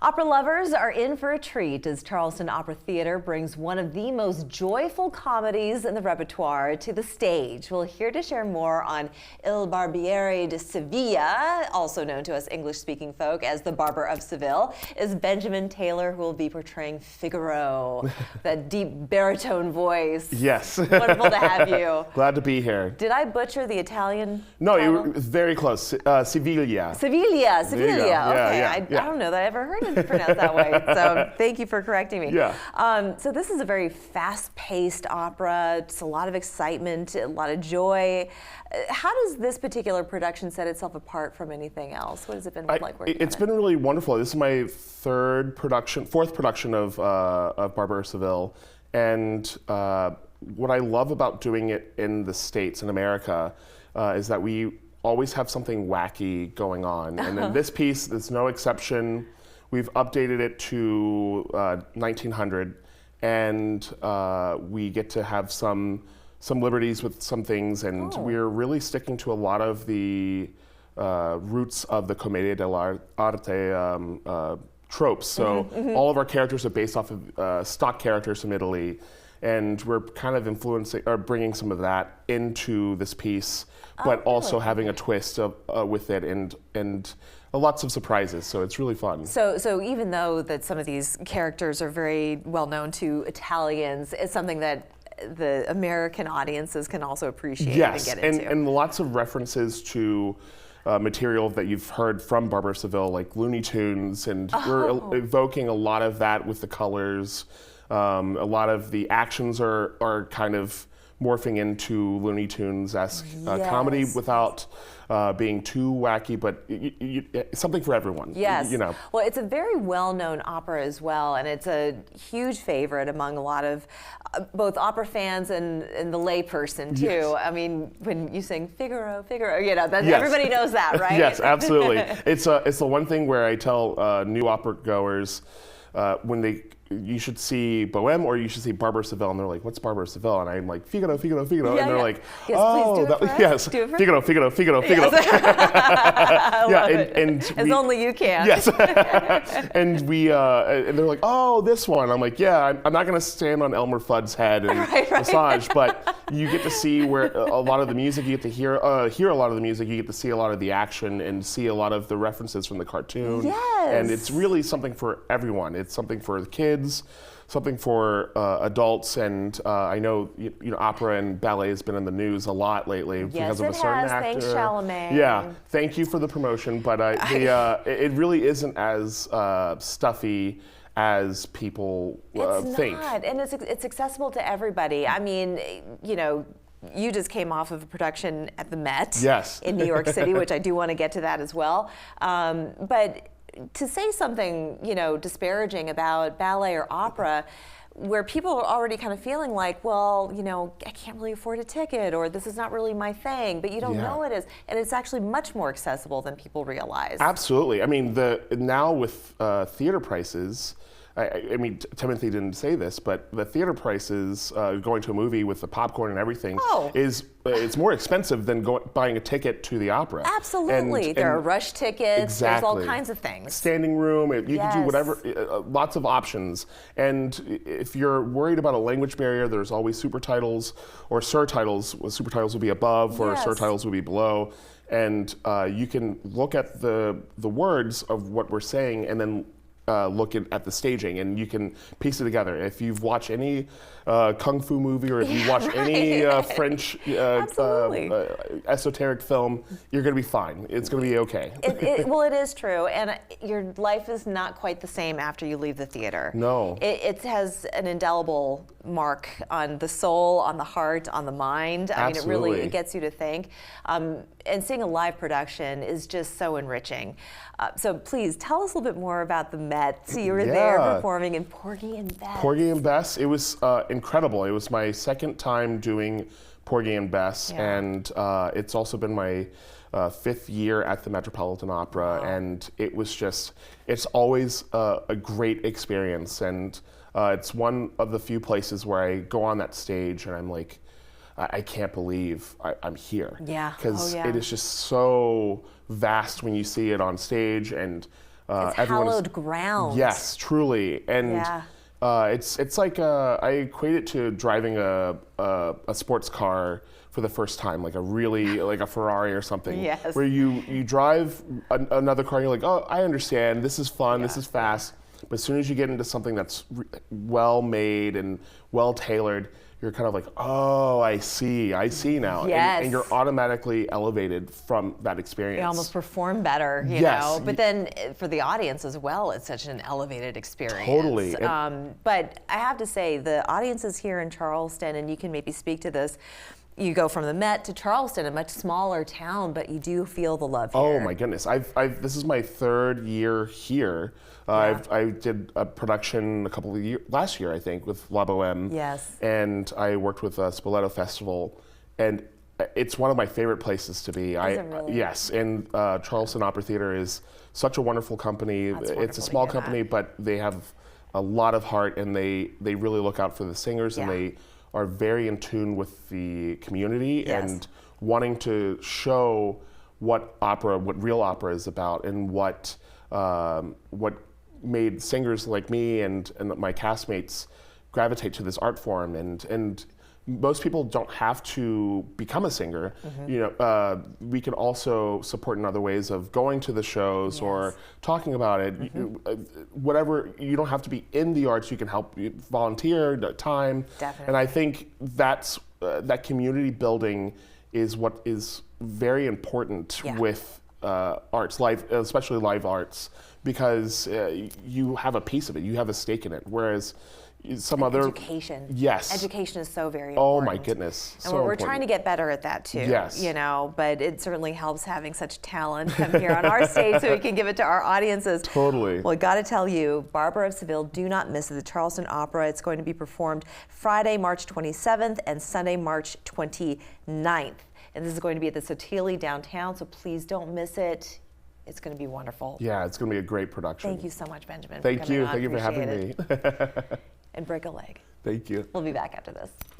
Opera lovers are in for a treat as Charleston Opera Theater brings one of the most joyful comedies in the repertoire to the stage. Well, here to share more on Il Barbiere de Seville, also known to us English-speaking folk as the Barber of Seville, is Benjamin Taylor, who will be portraying Figaro, that deep baritone voice. Yes. Wonderful to have you. Glad to be here. Did I butcher the Italian No, title? you were very close. Sevilla. Sevilla. Yeah, Okay, yeah, I don't know that I ever heard it pronounced that way. So thank you for correcting me. Yeah. So this is a very fast-paced opera. It's a lot of excitement, a lot of joy. How does this particular production set itself apart from anything else? What has it been like working on it? It's been really wonderful. This is my fourth production of Barber of Seville, and what I love about doing it in the States, in America, is that we always have something wacky going on. And in this piece, there's no exception. We've updated it to 1900, and we get to have some liberties with some things, and we're really sticking to a lot of the roots of the commedia dell'arte tropes. So all of our characters are based off of stock characters from Italy, and we're kind of influencing or bringing some of that into this piece, but also having a twist with it and lots of surprises. So it's really fun. So even though that some of these characters are very well known to Italians, it's something that the American audiences can also appreciate and get into. And lots of references to material that you've heard from Barber of Seville, like Looney Tunes, and we're evoking a lot of that with the colors. A lot of the actions are kind of morphing into Looney Tunes-esque comedy without being too wacky, but something for everyone. Yes. You know. Well, it's a very well-known opera as well, and it's a huge favorite among a lot of both opera fans and the layperson too. Yes. I mean, when you sing Figaro, you know, everybody knows that, right? Yes, absolutely. It's the one thing where I tell new opera goers when you should see Bohème or you should see Barber of Seville, and they're like, "What's Barber of Seville?" And I'm like, "Figaro, Figaro, Figaro," Yeah, and they're like, yes, "Oh, please do it for us. yes, Do it for Figaro, Figaro, Figaro, Figaro." I love it. And as only you can. Yes, and and they're like, "Oh, this one." I'm like, "Yeah, I'm not going to stand on Elmer Fudd's head and massage, but you get to see where a lot of the music, you get to hear a lot of the music, you get to see a lot of the action and see a lot of the references from the cartoon." Yes. And it's really something for everyone. It's something for the kids, something for adults, and I know you know opera and ballet has been in the news a lot lately because of a certain actor. Thanks, Chalamet. Yeah, thank you for the promotion, but it really isn't as stuffy as people think. It's not, and it's accessible to everybody. I mean, you know, you just came off of a production at the Met in New York City, which I do want to get to that as well. But to say something, you know, disparaging about ballet or opera, where people are already kind of feeling like, well, you know, I can't really afford a ticket, or this is not really my thing, but you don't know it is, and it's actually much more accessible than people realize. Absolutely. I mean, now with theater prices, I mean, Timothy didn't say this, but the theater prices, going to a movie with the popcorn and everything, it's more expensive than buying a ticket to the opera. Absolutely. There are rush tickets. Exactly. There's all kinds of things. Standing room. You can do whatever. Lots of options. And if you're worried about a language barrier, there's always super titles or surtitles. Super will be above, or surtitles will be below. And you can look at the words of what we're saying, and then look at the staging, and you can piece it together. If you've watched any kung fu movie, or if you watch any French esoteric film, you're going to be fine. It's going to be okay. Well, it is true, and your life is not quite the same after you leave the theater. No. It has an indelible mark on the soul, on the heart, on the mind. I mean, it really gets you to think. And seeing a live production is just so enriching. So please tell us a little bit more about the Met. So you were there performing in Porgy and Bess. Porgy and Bess. It was incredible. It was my second time doing Porgy and Bess, and it's also been my 5th year at the Metropolitan Opera, and it was it's always a great experience, and it's one of the few places where I go on that stage and I'm like, I can't believe I'm here. Yeah. Because it is just so vast when you see it on stage, and It's hallowed ground. Yes, truly. And it's like I equate it to driving a sports car for the first time, like like a Ferrari or something. Yes. Where you drive another car and you're like, oh, I understand, this is fun, this is fast. But as soon as you get into something that's well made and well tailored, you're kind of like, oh, I see now. Yes. And you're automatically elevated from that experience. You almost perform better, you know. But then for the audience as well, it's such an elevated experience. Totally. But I have to say, the audiences here in Charleston, and you can maybe speak to this, you go from the Met to Charleston, a much smaller town, but you do feel the love here. Oh my goodness! This is my third year here. I did a production last year, I think, with La Boheme. Yes. And I worked with Spoleto Festival, and it's one of my favorite places to be. Is it really? Yes, and Charleston Opera Theater is such a wonderful company. It's a small company, but they have a lot of heart, and they really look out for the singers, and they are very in tune with the community and wanting to show what real opera is about, and what made singers like me and my castmates gravitate to this art form. And most people don't have to become a singer. You know, we can also support in other ways of going to the shows or talking about it. Whatever, you don't have to be in the arts. You can help volunteer time. Definitely. And I think that's that community building is what is very important with arts, especially live arts, because you have a piece of it, you have a stake in it, whereas some other education. Yes. Education is so very Oh important. my goodness. And we're trying to get better at that too. Yes. You know, but it certainly helps having such talent come here on our stage so we can give it to our audiences. Totally. Well, I got to tell you, Barber of Seville, do not miss the Charleston Opera. It's going to be performed Friday, March 27th and Sunday, March 29th. And this is going to be at the Sotile downtown, so please don't miss it. It's going to be wonderful. Yeah, it's going to be a great production. Thank you so much, Benjamin. Thank you. Thank you for having me. And break a leg. Thank you. We'll be back after this.